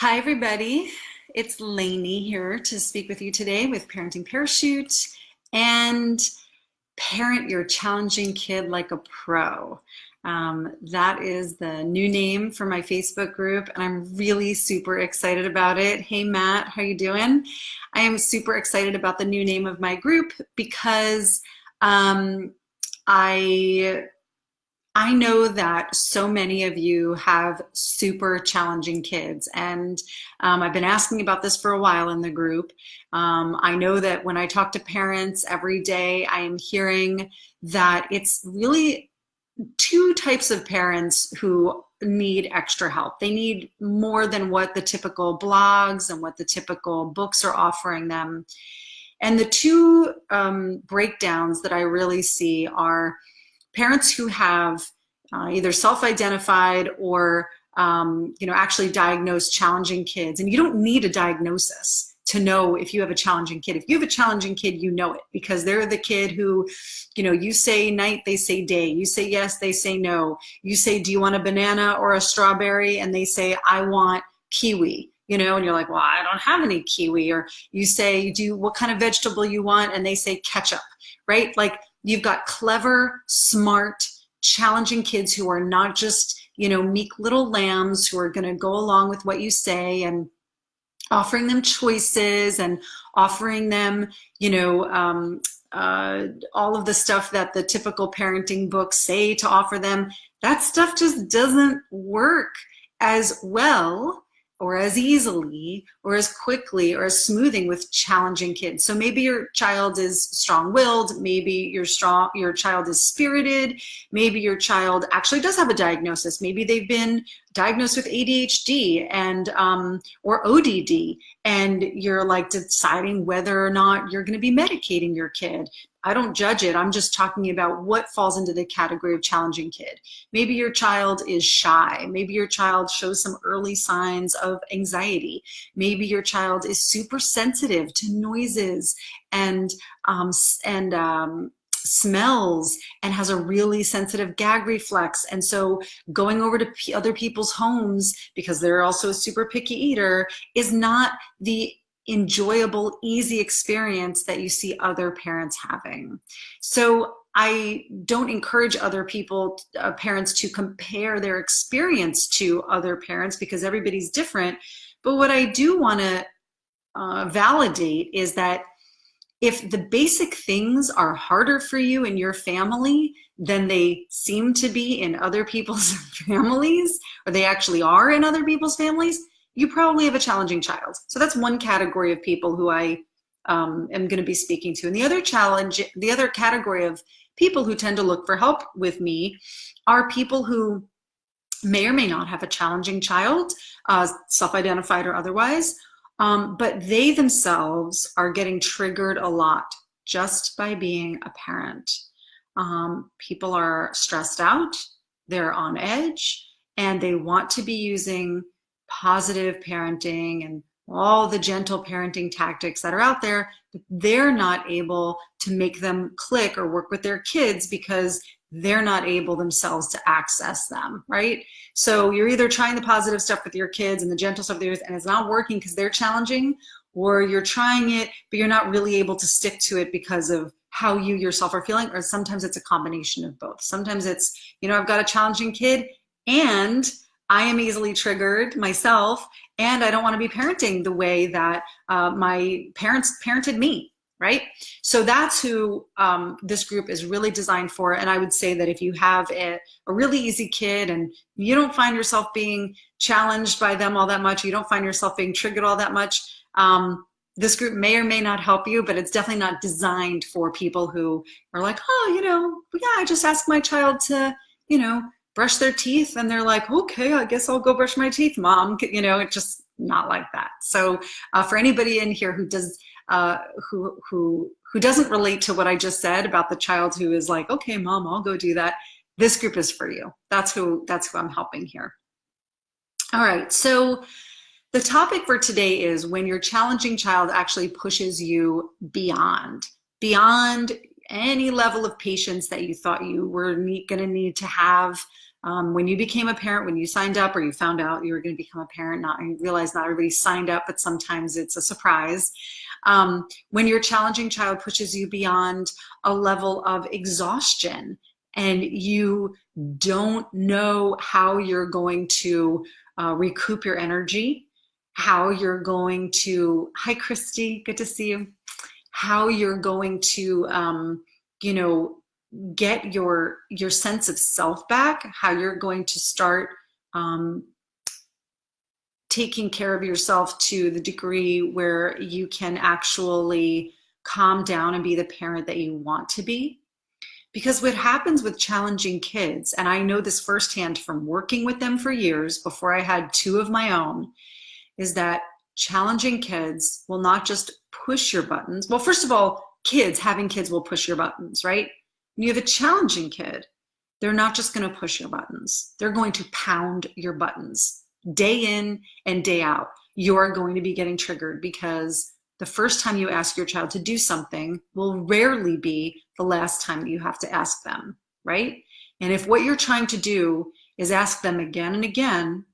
Hi, everybody. It's Lainey here to speak with you today with Parenting Parachute and Parent Your Challenging Kid Like a Pro. That is the new name for my Facebook group, and I'm really super excited about it. Hey, Matt, how you doing? I am super excited about the new name of my group because I I know that so many of you have super challenging kids, and I've been asking about this for a while in the group. I know that when I talk to parents every day, I am hearing that it's really two types of parents who need extra help. They need more than what the typical blogs and what the typical books are offering them. And the two breakdowns that I really see are parents who have either self-identified or actually diagnosed challenging kids. And you don't need a diagnosis to know if you have a challenging kid. If you have a challenging kid, you know it because they're the kid who, you say night, they say day. You say yes, they say no. You say, do you want a banana or a strawberry? And they say, I want kiwi. And you're like, well, I don't have any kiwi. Or you say, what kind of vegetable you want? And they say ketchup, right? Like, you've got clever, smart, challenging kids who are not just, meek little lambs who are going to go along with what you say, and offering them choices and offering them, all of the stuff that the typical parenting books say to offer them. That stuff just doesn't work as well or as easily or as quickly or as smoothing with challenging kids. So maybe your child is strong-willed, maybe your child is spirited, maybe your child actually does have a diagnosis. Maybe they've been diagnosed with ADHD and or ODD, and you're like deciding whether or not you're going to be medicating your kid. I don't judge it. I'm just talking about what falls into the category of challenging kid. Maybe your child is shy. Maybe your child shows some early signs of anxiety. Maybe your child is super sensitive to noises and smells and has a really sensitive gag reflex. And so going over to other people's homes because they're also a super picky eater is not the enjoyable, easy experience that you see other parents having. So I don't encourage other parents to compare their experience to other parents because everybody's different. But what I do want to validate is that if the basic things are harder for you in your family than they seem to be in other people's families, or they actually are in other people's families, you probably have a challenging child. So that's one category of people who I am going to be speaking to. And the other category of people who tend to look for help with me are people who may or may not have a challenging child, self-identified or otherwise, but they themselves are getting triggered a lot just by being a parent. People are stressed out, they're on edge, and they want to be using positive parenting and all the gentle parenting tactics that are out there, but they're not able to make them click or work with their kids because they're not able themselves to access them, right? So you're either trying the positive stuff with your kids and the gentle stuff with yours, and it's not working because they're challenging, or you're trying it, but you're not really able to stick to it because of how you yourself are feeling, or sometimes it's a combination of both. Sometimes it's, I've got a challenging kid and I am easily triggered myself, and I don't want to be parenting the way that my parents parented me, right? So that's who this group is really designed for. And I would say that if you have a really easy kid and you don't find yourself being challenged by them all that much, you don't find yourself being triggered all that much, this group may or may not help you, but it's definitely not designed for people who are like, oh, yeah, I just asked my child to, brush their teeth, and they're like, okay, I guess I'll go brush my teeth, mom. It's just not like that. So for anybody in here who does, who doesn't relate to what I just said about the child who is like, okay, mom, I'll go do that, this group is for you. That's who I'm helping here. All right, so the topic for today is when your challenging child actually pushes you beyond any level of patience that you thought you were going to need to have When you became a parent, when you signed up or you found out you were going to become a parent, not, I realize not everybody signed up, but sometimes it's a surprise. When your challenging child pushes you beyond a level of exhaustion and you don't know how you're going to recoup your energy, how you're going to, hi Christy, good to see you, how you're going to, get your sense of self back, how you're going to start taking care of yourself to the degree where you can actually calm down and be the parent that you want to be. Because what happens with challenging kids, and I know this firsthand from working with them for years before I had 2 of my own, is that challenging kids will not just push your buttons. Well, first of all, having kids will push your buttons, right? When you have a challenging kid, they're not just going to push your buttons. They're going to pound your buttons day in and day out. You're going to be getting triggered because the first time you ask your child to do something will rarely be the last time that you have to ask them, right? And if what you're trying to do is ask them again and again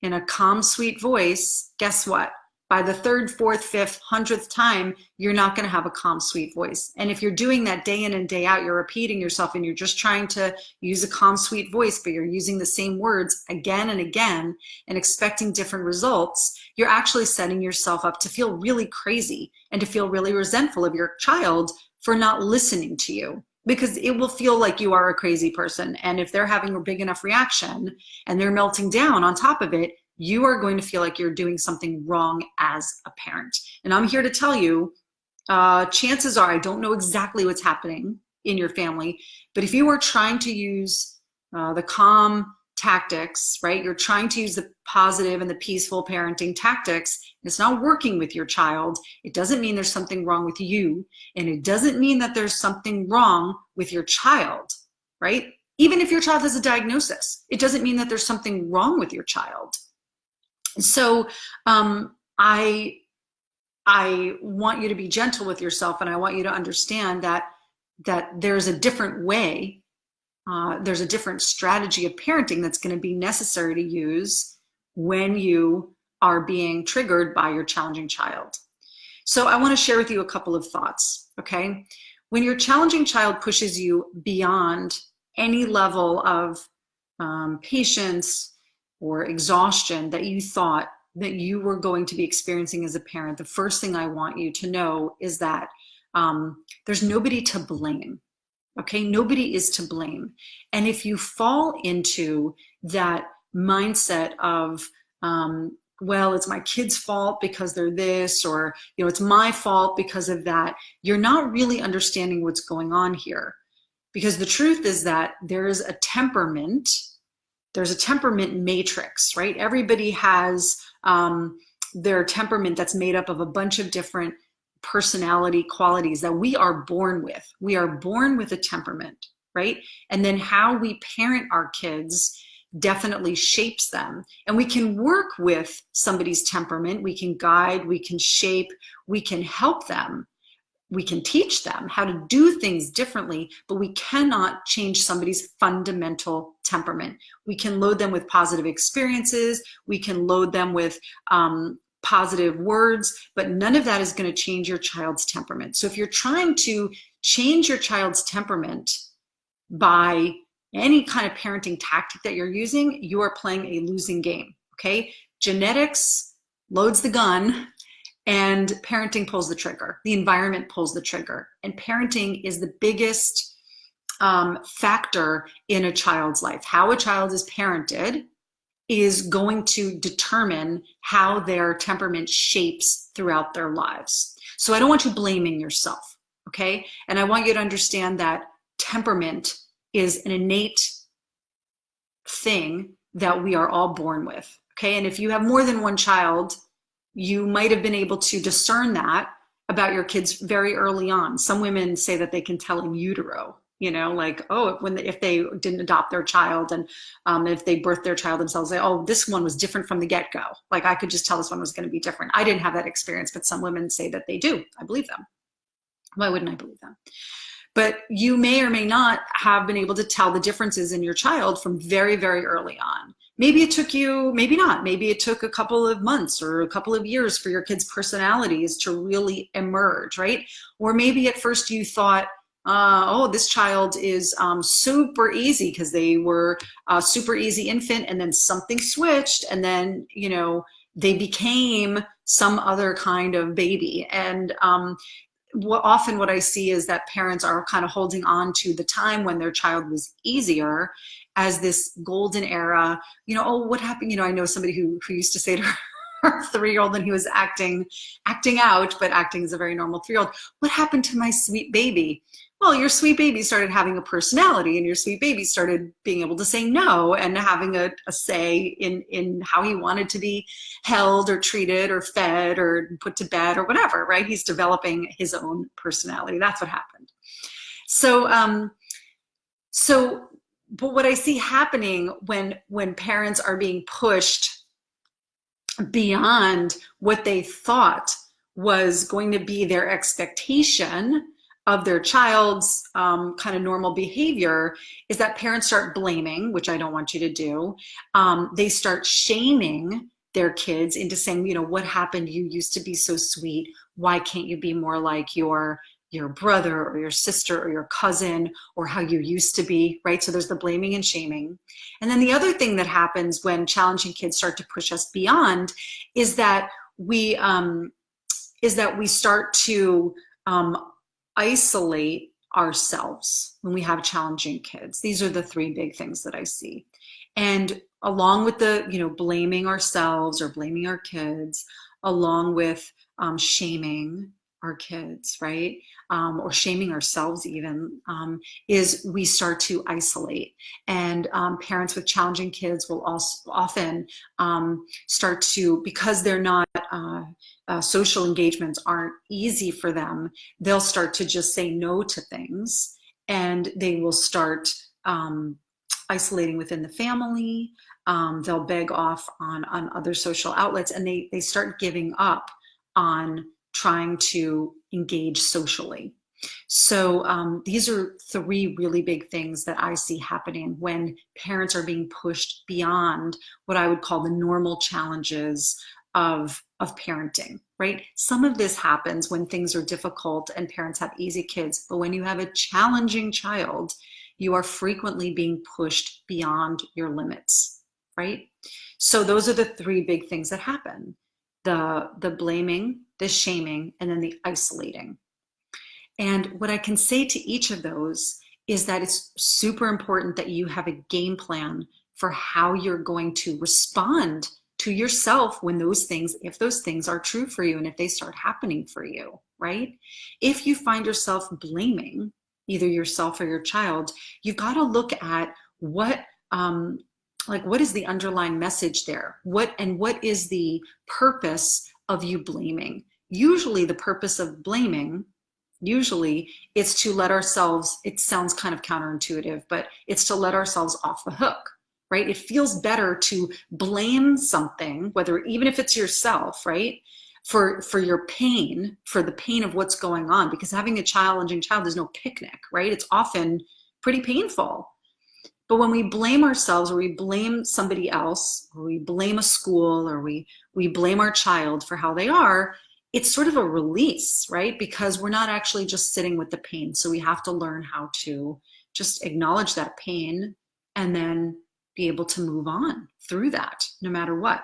in a calm, sweet voice, guess what? By the 3rd, 4th, 5th, 100th time, you're not going to have a calm, sweet voice. And if you're doing that day in and day out, you're repeating yourself and you're just trying to use a calm, sweet voice, but you're using the same words again and again and expecting different results, you're actually setting yourself up to feel really crazy and to feel really resentful of your child for not listening to you, because it will feel like you are a crazy person. And if they're having a big enough reaction and they're melting down on top of it, you are going to feel like you're doing something wrong as a parent. And I'm here to tell you, chances are, I don't know exactly what's happening in your family, but if you are trying to use the calm tactics, right? You're trying to use the positive and the peaceful parenting tactics, and it's not working with your child. It doesn't mean there's something wrong with you, and it doesn't mean that there's something wrong with your child, right? Even if your child has a diagnosis, it doesn't mean that there's something wrong with your child. So I want you to be gentle with yourself, and I want you to understand that there's a different way, there's a different strategy of parenting that's going to be necessary to use when you are being triggered by your challenging child. So I want to share with you a couple of thoughts, okay? When your challenging child pushes you beyond any level of patience or exhaustion that you thought that you were going to be experiencing as a parent, the first thing I want you to know is that there's nobody to blame, okay? Nobody is to blame. And if you fall into that mindset of, well, it's my kid's fault because they're this, or, it's my fault because of that, you're not really understanding what's going on here. Because the truth is that there's a temperament matrix, right? Everybody has their temperament that's made up of a bunch of different personality qualities that we are born with. We are born with a temperament, right? And then how we parent our kids definitely shapes them. And we can work with somebody's temperament. We can guide, we can shape, we can help them. We can teach them how to do things differently, but we cannot change somebody's fundamental temperament. We can load them with positive experiences. We can load them with positive words, but none of that is going to change your child's temperament. So if you're trying to change your child's temperament by any kind of parenting tactic that you're using, you are playing a losing game, okay? Genetics loads the gun, and parenting pulls the trigger. The environment pulls the trigger. And parenting is the biggest factor in a child's life. How a child is parented is going to determine how their temperament shapes throughout their lives. So I don't want you blaming yourself, okay? And I want you to understand that temperament is an innate thing that we are all born with, okay? And if you have more than one child, you might have been able to discern that about your kids very early on. Some women say that they can tell in utero, like, oh, if they didn't adopt their child and if they birthed their child themselves, say, oh, this one was different from the get-go. Like, I could just tell this one was going to be different. I didn't have that experience, but some women say that they do. I believe them. Why wouldn't I believe them? But you may or may not have been able to tell the differences in your child from very, very early on. Maybe it took you, maybe not. Maybe it took a couple of months or a couple of years for your kids' personalities to really emerge, right? Or maybe at first you thought, oh, this child is super easy because they were a super easy infant, and then something switched, and then, you know, they became some other kind of baby. And often what I see is that parents are kind of holding on to the time when their child was easier as this golden era. You know, oh, what happened? You know, I know somebody who used to say to her 3-year-old when he was acting out, but acting is a very normal 3-year-old. What happened to my sweet baby? Well, your sweet baby started having a personality, and your sweet baby started being able to say no and having a say in how he wanted to be held or treated or fed or put to bed or whatever, right? He's developing his own personality. That's what happened. So, but what I see happening when parents are being pushed beyond what they thought was going to be their expectation of their child's kind of normal behavior is that parents start blaming, which I don't want you to do. They start shaming their kids into saying, you know, what happened? You used to be so sweet. Why can't you be more like your brother or your sister or your cousin, or how you used to be, right? So there's the blaming and shaming. And then the other thing that happens when challenging kids start to push us beyond is that we start to isolate ourselves when we have challenging kids. These are the 3 big things that I see. And along with the, you know, blaming ourselves or blaming our kids, along with shaming our kids, right? Or shaming ourselves even, is we start to isolate. And parents with challenging kids will also often start to, because they're not, social engagements aren't easy for them, they'll start to just say no to things, and they will start isolating within the family. They'll beg off on other social outlets, and they start giving up on trying to engage socially. So these are 3 really big things that I see happening when parents are being pushed beyond what I would call the normal challenges of parenting, right? Some of this happens when things are difficult and parents have easy kids, but when you have a challenging child, you are frequently being pushed beyond your limits, right? So those are the 3 big things that happen: the blaming, the shaming, and then the isolating. And what I can say to each of those is that it's super important that you have a game plan for how you're going to respond to yourself when those things, if those things are true for you and if they start happening for you, right? If you find yourself blaming either yourself or your child, you've got to look at what is the underlying message there? What is the purpose of you blaming? Usually the purpose of blaming, it's to let ourselves, it sounds kind of counterintuitive, but it's to let ourselves off the hook, right? It feels better to blame something, whether, even if it's yourself, right? For your pain, for the pain of what's going on, because having a challenging child is no picnic, right? It's often pretty painful. But when we blame ourselves, or we blame somebody else, or we blame a school, or we blame our child for how they are, it's sort of a release, right? Because we're not actually just sitting with the pain. So we have to learn how to just acknowledge that pain and then be able to move on through that, no matter what.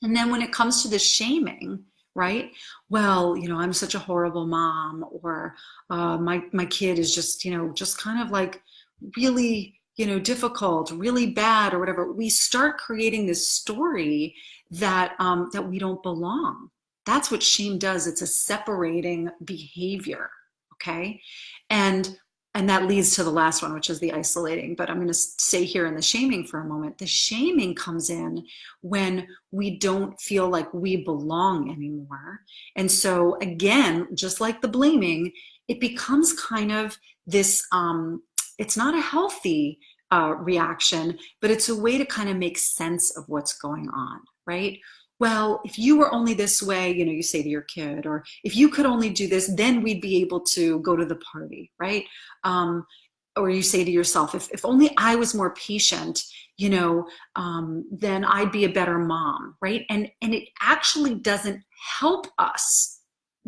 And then when it comes to the shaming, right? Well, you know, I'm such a horrible mom, or my kid is just, you know, just kind of like really, you know, difficult, really bad, or whatever. We start creating this story that that we don't belong. That's what shame does. It's a separating behavior, okay? And that leads to the last one, which is the isolating. But I'm going to stay here in the shaming for a moment. The shaming comes in when we don't feel like we belong anymore. And so again, just like the blaming, it becomes kind of this, it's not a healthy reaction, but it's a way to kind of make sense of what's going on, right? well, if you were only this way, you know, you say to your kid, or if you could only do this, then we'd be able to go to the party, right? Or you say to yourself, if only I was more patient, you know, then I'd be a better mom, right? And it actually doesn't help us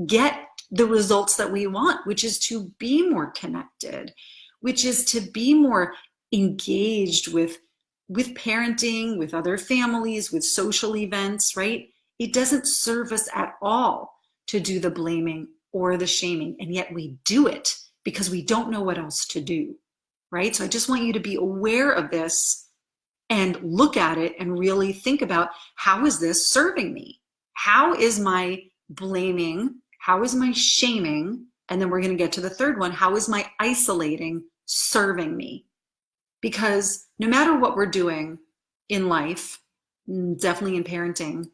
get the results that we want, which is to be more connected, which is to be more engaged with parenting, with other families, with social events, right? It doesn't serve us at all to do the blaming or the shaming, and yet we do it because we don't know what else to do, right? So I just want you to be aware of this and look at it and really think about, how is this serving me? How is my blaming? How is my shaming? And then we're going to get to the third one. How is my isolating serving me? Because no matter what we're doing in life, definitely in parenting,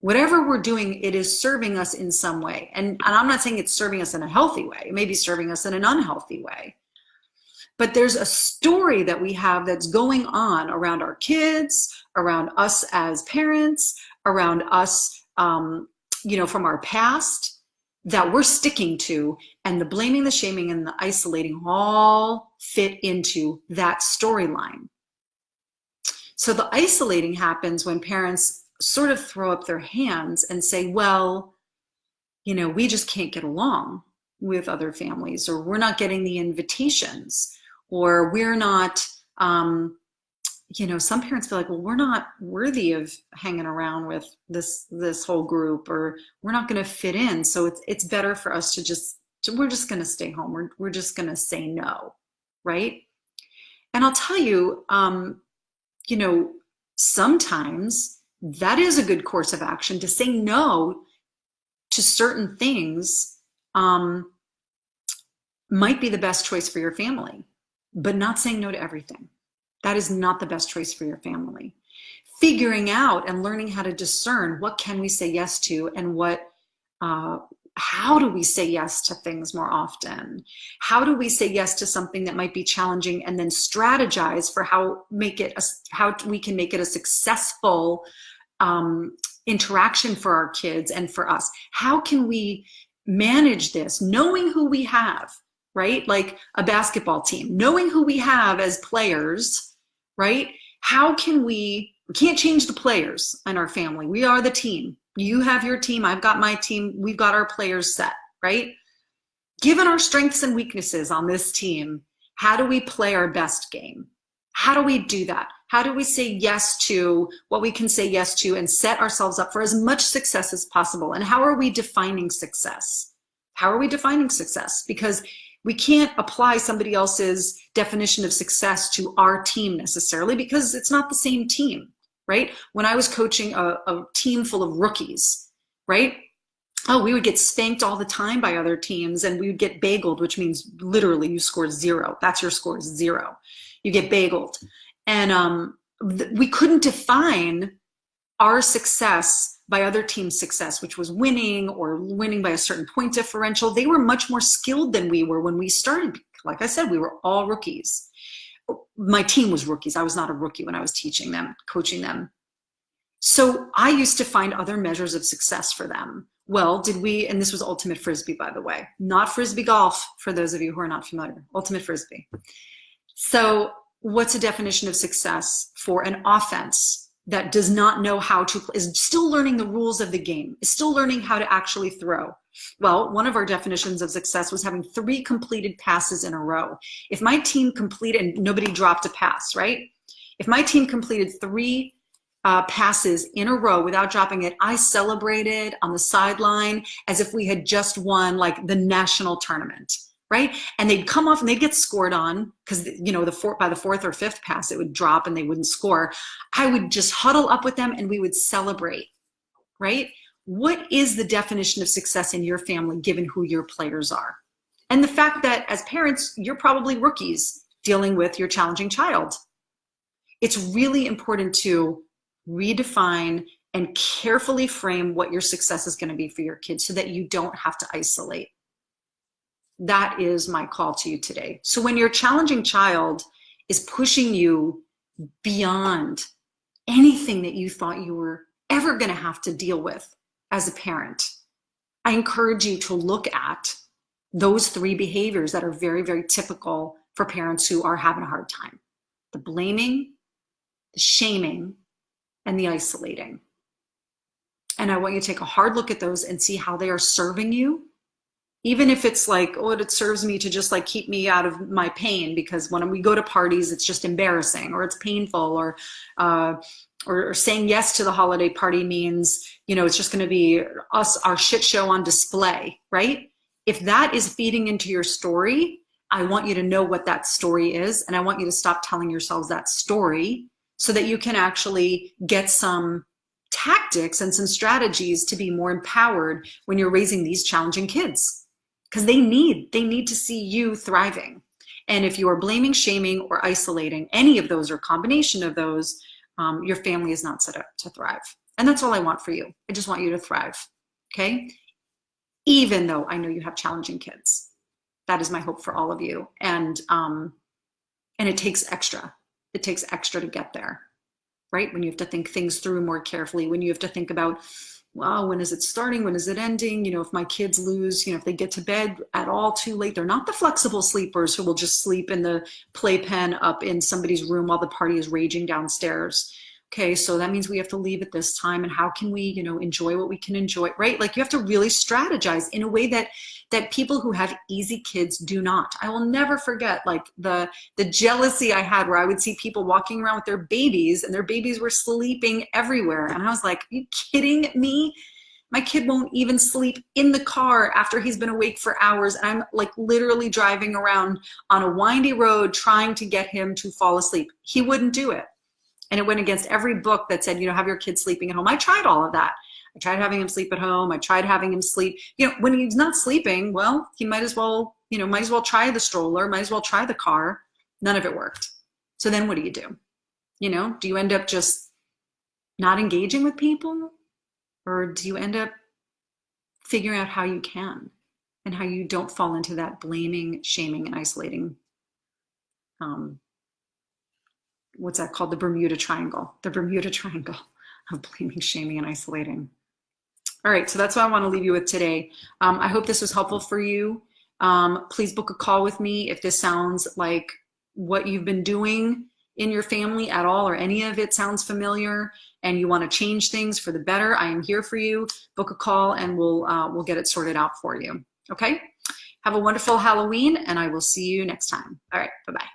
whatever we're doing, it is serving us in some way. And I'm not saying it's serving us in a healthy way. It may be serving us in an unhealthy way. But there's a story that we have that's going on around our kids, around us as parents, around us, you know, from our past, that we're sticking to, and the blaming, the shaming, and the isolating all fit into that storyline. So the isolating happens when parents sort of throw up their hands and say, well, you know, we just can't get along with other families, or we're not getting the invitations, or we're not, you know, some parents feel like, well, we're not worthy of hanging around with this whole group, or we're not going to fit in. So it's better for us to we're just going to stay home. We're just going to say no, right? And I'll tell you, you know, sometimes that is a good course of action, to say no to certain things. Might be the best choice for your family, but not saying no to everything. That is not the best choice for your family. Figuring out and learning how to discern, what can we say yes to, and how do we say yes to things more often? How do we say yes to something that might be challenging, and then strategize for how we can make it a successful interaction for our kids and for us? How can we manage this, knowing who we have, right? Like a basketball team, knowing who we have as players, right? How can we can't change the players in our family. We are the team. You have your team, I've got my team, we've got our players set, right? Given our strengths and weaknesses on this team, how do we play our best game? How do we do that? How do we say yes to what we can say yes to and set ourselves up for as much success as possible? And how are we defining success? How are we defining success? Because we can't apply somebody else's definition of success to our team necessarily, because it's not the same team, right? When I was coaching a team full of rookies, right? Oh, we would get spanked all the time by other teams, and we would get bageled, which means literally you score 0. That's your score, is 0. You get bageled. And we couldn't define our success by other teams' success, which was winning or winning by a certain point differential. They were much more skilled than we were when we started. Like I said, we were all rookies. My team was rookies. I was not a rookie when I was teaching them, coaching them. So I used to find other measures of success for them. Well, and this was Ultimate Frisbee, by the way, not Frisbee golf, for those of you who are not familiar, Ultimate Frisbee. So what's a definition of success for an offense that does not know how to, is still learning the rules of the game, is still learning how to actually throw? Well, one of our definitions of success was having 3 completed passes in a row. If my team completed, and nobody dropped a pass, right? If my team completed 3 passes in a row without dropping it, I celebrated on the sideline as if we had just won like the national tournament, right? And they'd come off and they'd get scored on, because, you know, by the 4th or 5th pass, it would drop and they wouldn't score. I would just huddle up with them and we would celebrate, right? What is the definition of success in your family, given who your players are? And the fact that as parents, you're probably rookies dealing with your challenging child. It's really important to redefine and carefully frame what your success is going to be for your kids, so that you don't have to isolate. That is my call to you today. So when your challenging child is pushing you beyond anything that you thought you were ever going to have to deal with as a parent, I encourage you to look at those 3 behaviors that are very, very typical for parents who are having a hard time: the blaming, the shaming, and the isolating. And I want you to take a hard look at those and see how they are serving you. Even if it's like, oh, it serves me to just like keep me out of my pain, because when we go to parties, it's just embarrassing, or it's painful, or saying yes to the holiday party means, you know, it's just going to be us, our shit show on display, right? If that is feeding into your story, I want you to know what that story is, and I want you to stop telling yourselves that story so that you can actually get some tactics and some strategies to be more empowered when you're raising these challenging kids, because they need to see you thriving. And if you are blaming, shaming, or isolating, any of those or combination of those, your family is not set up to thrive. And that's all I want for you. I just want you to thrive, okay? Even though I know you have challenging kids. That is my hope for all of you. And it takes extra. It takes extra to get there, right? When you have to think things through more carefully, when you have to think about, well, when is it starting? When is it ending? You know, if my kids lose, you know, if they get to bed at all too late, they're not the flexible sleepers who will just sleep in the playpen up in somebody's room while the party is raging downstairs. Okay, so that means we have to leave at this time, and how can we, you know, enjoy what we can enjoy, right? Like, you have to really strategize in a way that people who have easy kids do not. I will never forget, like, the jealousy I had where I would see people walking around with their babies, and their babies were sleeping everywhere. And I was like, are you kidding me? My kid won't even sleep in the car after he's been awake for hours. And I'm like literally driving around on a windy road trying to get him to fall asleep. He wouldn't do it. And it went against every book that said, you know, have your kids sleeping at home. I tried all of that. I tried having him sleep at home. I tried having him sleep, you know, when he's not sleeping, well, he might as well, you know, might as well try the stroller, might as well try the car. None of it worked. So then what do? You know, do you end up just not engaging with people? Or do you end up figuring out how you can and how you don't fall into that blaming, shaming, and isolating, what's that called? The Bermuda Triangle of blaming, shaming, and isolating. All right, so that's what I want to leave you with today. I hope this was helpful for you. Please book a call with me if this sounds like what you've been doing in your family at all, or any of it sounds familiar, and you want to change things for the better. I am here for you. Book a call, and we'll get it sorted out for you. Okay? Have a wonderful Halloween, and I will see you next time. All right, bye-bye.